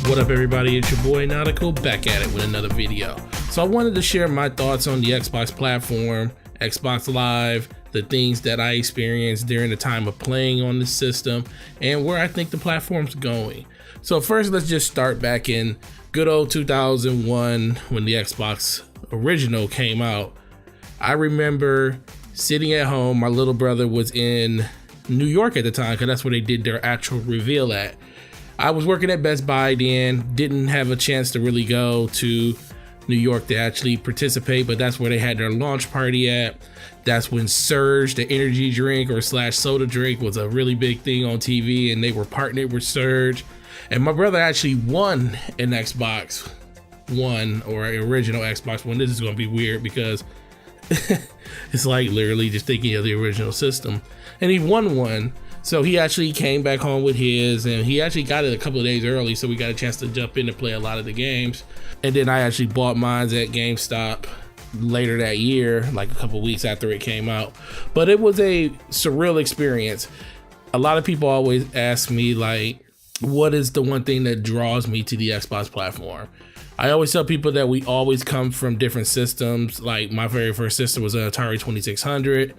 What up everybody, it's your boy Nautical back at it with another video. So I wanted to share my thoughts on the Xbox platform, Xbox Live, the things that I experienced during the time of playing on the system, and where I think the platform's going. So first, let's just start back in good old 2001 when the Xbox original came out. I remember sitting at home, my little brother was in New York at the time because that's where they did their actual reveal at. I was working at Best Buy then, didn't have a chance to really go to New York to actually participate, but that's where they had their launch party at. That's when Surge, the energy drink or slash soda drink, was a really big thing on TV, and they were partnered with Surge. And my brother actually won an Xbox One, or an original Xbox One. This is gonna be weird because it's like literally just thinking of the original system. And he won one. So he actually came back home with his, and he actually got it a couple of days early, so we got a chance to jump in and play a lot of the games. And then I actually bought mine at GameStop later that year, like a couple weeks after it came out. But it was a surreal experience. A lot of people always ask me, like, what is the one thing that draws me to the Xbox platform? I always tell people that we always come from different systems. Like my very first system was an Atari 2600.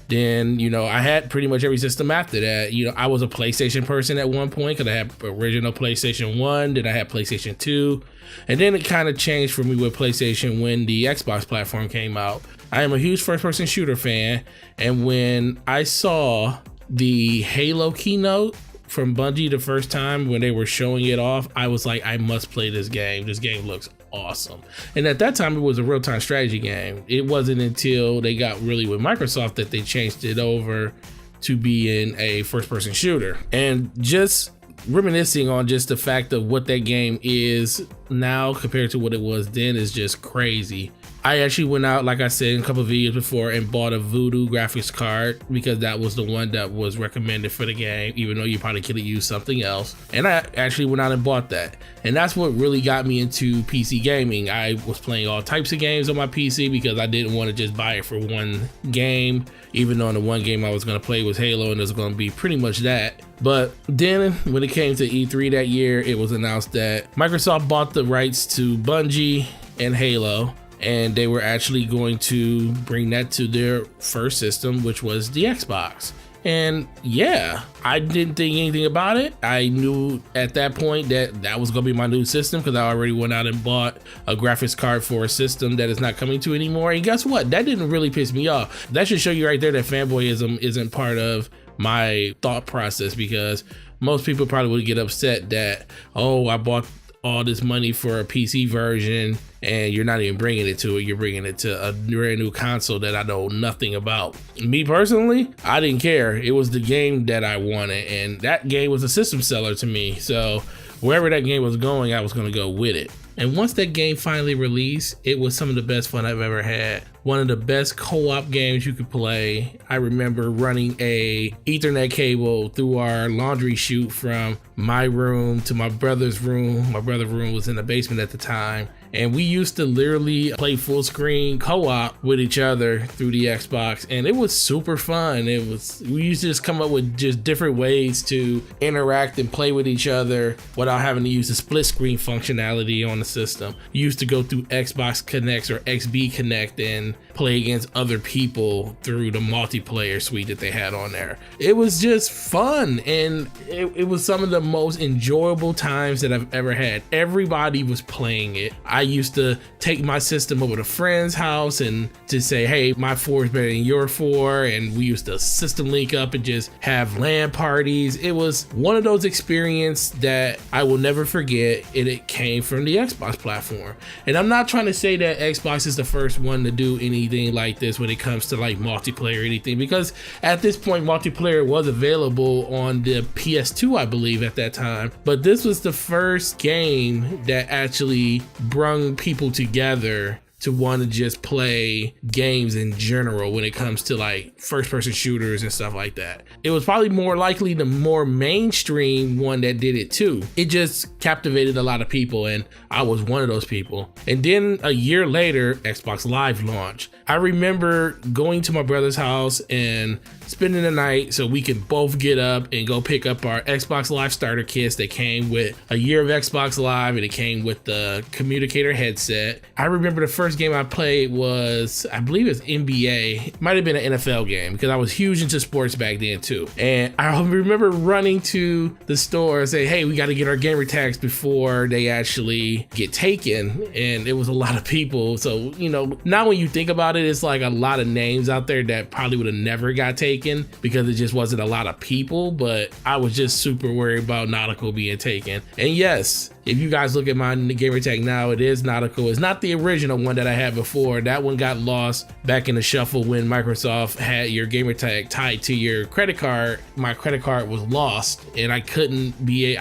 Then, I had pretty much every system after that. I was a PlayStation person at one point because I had original PlayStation 1, then I had PlayStation 2, and then it kind of changed for me with PlayStation when the Xbox platform came out. I am a huge first-person shooter fan, and when I saw the Halo keynote from Bungie the first time when they were showing it off, I was like, I must play this game. This game looks awesome. And at that time, it was a real-time strategy game. It wasn't until they got really with Microsoft that they changed it over to being a first-person shooter. And just reminiscing on just the fact of what that game is now compared to what it was then is just crazy. I actually went out, like I said in a couple of videos before, and bought a Voodoo graphics card because that was the one that was recommended for the game, even though you probably could have used something else. And I actually went out and bought that. And that's what really got me into PC gaming. I was playing all types of games on my PC because I didn't want to just buy it for one game, even though the one game I was going to play was Halo, and it was going to be pretty much that. But then when it came to E3 that year, it was announced that Microsoft bought the rights to Bungie and Halo, and they were actually going to bring that to their first system, which was the Xbox. And yeah, I didn't think anything about it. I knew at that point that that was gonna be my new system because I already went out and bought a graphics card for a system that is not coming to anymore. And guess what? That didn't really piss me off. That should show you right there that fanboyism isn't part of my thought process, because most people probably would get upset that, oh, I bought all this money for a PC version and you're not even bringing it to it. You're bringing it to a brand new console that I know nothing about. Me personally, I didn't care. It was the game that I wanted, and that game was a system seller to me. So wherever that game was going, I was going to go with it. And once that game finally released, it was some of the best fun I've ever had. One of the best co-op games you could play. I remember running a Ethernet cable through our laundry chute from my room to my brother's room. My brother's room was in the basement at the time. And we used to literally play full screen co-op with each other through the Xbox, and it was super fun. We used to just come up with just different ways to interact and play with each other without having to use the split screen functionality on the system. You used to go through Xbox Connect or XB Connect and play against other people through the multiplayer suite that they had on there. It was just fun, and it was some of the most enjoyable times that I've ever had. Everybody was playing it. I used to take my system over to a friend's house and to say, hey, my 4 is better than your 4, and we used to system link up and just have LAN parties. It was one of those experiences that I will never forget, and it came from the Xbox platform. And I'm not trying to say that Xbox is the first one to do anything like this when it comes to like multiplayer or anything, because at this point multiplayer was available on the PS2, I believe, at that time. But this was the first game that actually brought people together to want to just play games in general when it comes to like first person shooters and stuff like that. It was probably more likely the more mainstream one that did it too. It just captivated a lot of people, and I was one of those people. And then a year later, Xbox Live launched. I remember going to my brother's house and spending the night so we could both get up and go pick up our Xbox Live starter kits that came with a year of Xbox Live, and it came with the communicator headset. I remember the first game I played was, I believe it was NBA. It might have been an NFL game because I was huge into sports back then too. And I remember running to the store and say, hey, we got to get our gamer tags before they actually get taken. And it was a lot of people. So, you know, now when you think about it, it's like a lot of names out there that probably would have never got taken because it just wasn't a lot of people. But I was just super worried about Nautical being taken. And yes, if you guys look at my gamer tag now, it is Nautical. It's not the original one that I had before. That one got lost back in the shuffle when Microsoft had your gamer tag tied to your credit card. My credit card was lost and I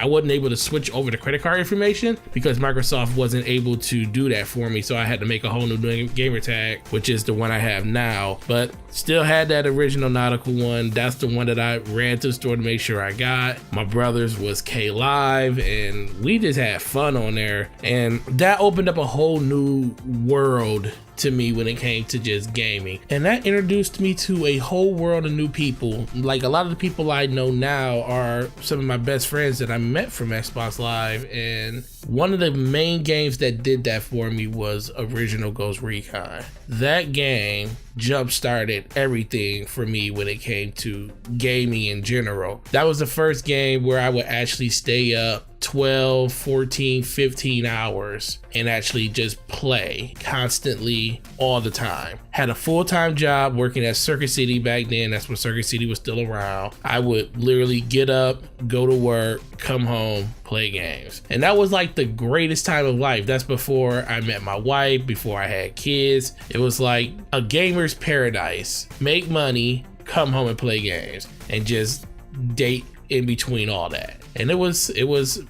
wasn't able to switch over the credit card information because Microsoft wasn't able to do that for me. So I had to make a whole new gamer tag, which is the one I have now, but still had that original Nautical one. That's the one that I ran to the store to make sure I got. My brother's was K Live, and we just had fun on there, and that opened up a whole new world to me when it came to just gaming, and that introduced me to a whole world of new people. Like a lot of the people I know now are some of my best friends that I met from Xbox Live, and one of the main games that did that for me was Original Ghost Recon. That game jump-started everything for me when it came to gaming in general. That was the first game where I would actually stay up 12, 14, 15 hours and actually just play constantly all the time. Had a full-time job working at Circuit City back then. That's when Circuit City was still around. I would literally get up, go to work, come home, play games. And that was like the greatest time of life. That's before I met my wife, before I had kids. It was like a gamer's paradise. Make money, come home and play games, and just date in between all that. And it was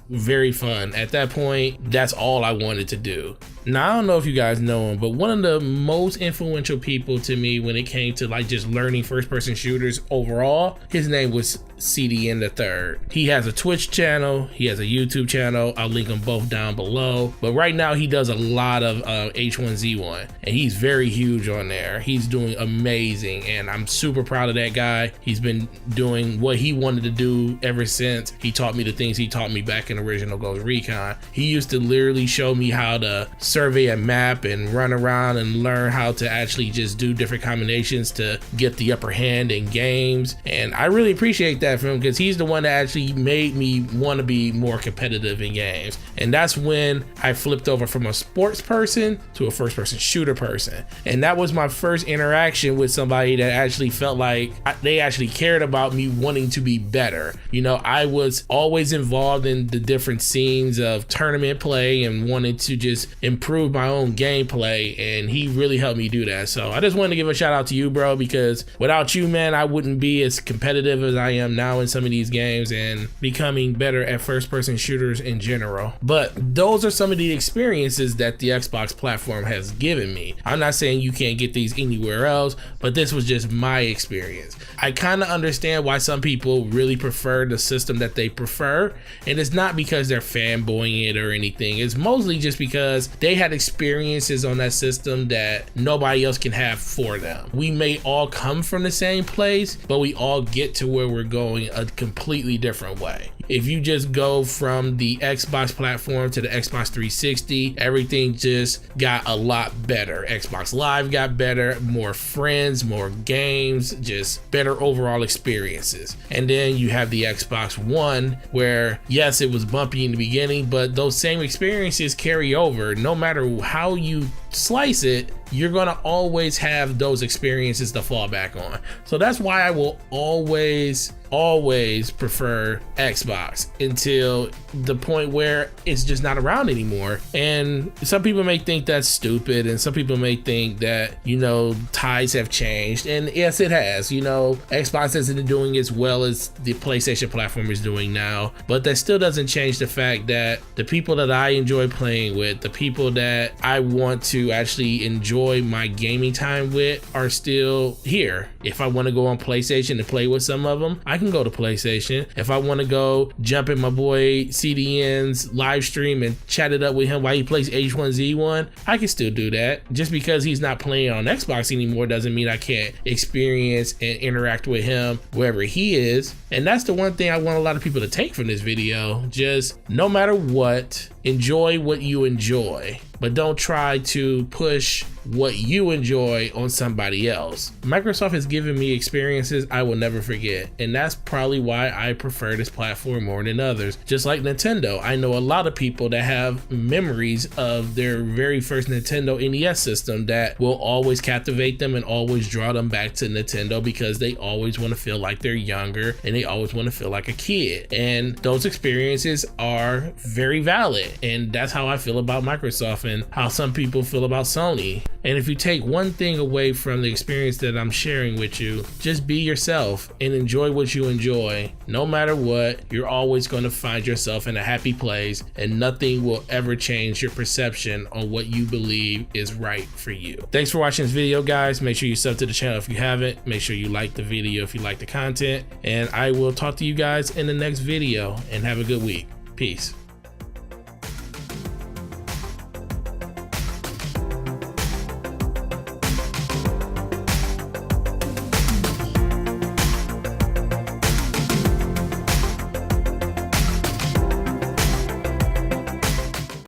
very fun. At that point, that's all I wanted to do. Now, I don't know if you guys know him, but one of the most influential people to me when it came to like just learning first person shooters overall, his name was CDN the Third. He has a Twitch channel, he has a YouTube channel. I'll link them both down below. But right now he does a lot of H1Z1, and he's very huge on there. He's doing amazing, and I'm super proud of that guy. He's been doing what he wanted to do ever since he taught me the things he taught me back in Original Ghost Recon. He used to literally show me how to survey a map and run around and learn how to actually just do different combinations to get the upper hand in games. And I really appreciate that from him because he's the one that actually made me want to be more competitive in games. And that's when I flipped over from a sports person to a first person shooter person. And that was my first interaction with somebody that actually felt like they actually cared about me wanting to be better. You know, I was always involved in the different scenes of tournament play and wanted to just improve my own gameplay, and he really helped me do that. So I just wanted to give a shout out to you, bro, because without you, man, I wouldn't be as competitive as I am now in some of these games and becoming better at first person shooters in general. But those are some of the experiences that the Xbox platform has given me. I'm not saying you can't get these anywhere else, but this was just my experience. I kind of understand why some people really prefer the system that they prefer, and it's not because they're fanboying it or anything. It's mostly just because they had experiences on that system that nobody else can have for them. We may all come from the same place, but we all get to where we're going a completely different way. If you just go from the Xbox platform to the Xbox 360, everything just got a lot better. Xbox Live got better, more friends, more games, just better overall experiences. And then you have the Xbox One, where yes, it was bumpy in the beginning, but those same experiences carry over. No matter how you slice it, you're gonna always have those experiences to fall back on. So that's why I will always prefer Xbox until the point where it's just not around anymore. And some people may think that's stupid, and some people may think that, you know, tides have changed, and yes, it has. You know, Xbox isn't doing as well as the PlayStation platform is doing now, but that still doesn't change the fact that the people that I enjoy playing with, the people that I want to to actually enjoy my gaming time with are still here. If I want to go on PlayStation and play with some of them, I can go to PlayStation. If I want to go jump in my boy CDN's live stream and chat it up with him while he plays H1Z1, I can still do that. Just because he's not playing on Xbox anymore doesn't mean I can't experience and interact with him wherever he is. And that's the one thing I want a lot of people to take from this video. Just no matter what, enjoy what you enjoy, but don't try to push what you enjoy on somebody else. Microsoft has given me experiences I will never forget, and that's probably why I prefer this platform more than others. Just like Nintendo, I know a lot of people that have memories of their very first Nintendo NES system that will always captivate them and always draw them back to Nintendo, because they always want to feel like they're younger and they always want to feel like a kid. And those experiences are very valid, and that's how I feel about Microsoft and how some people feel about Sony. And if you take one thing away from the experience that I'm sharing with you, just be yourself and enjoy what you enjoy. No matter what, you're always going to find yourself in a happy place, and nothing will ever change your perception on what you believe is right for you. Thanks for watching this video, guys. Make sure you sub to the channel if you haven't. Make sure you like the video if you like the content, and I will talk to you guys in the next video, and have a good week. Peace.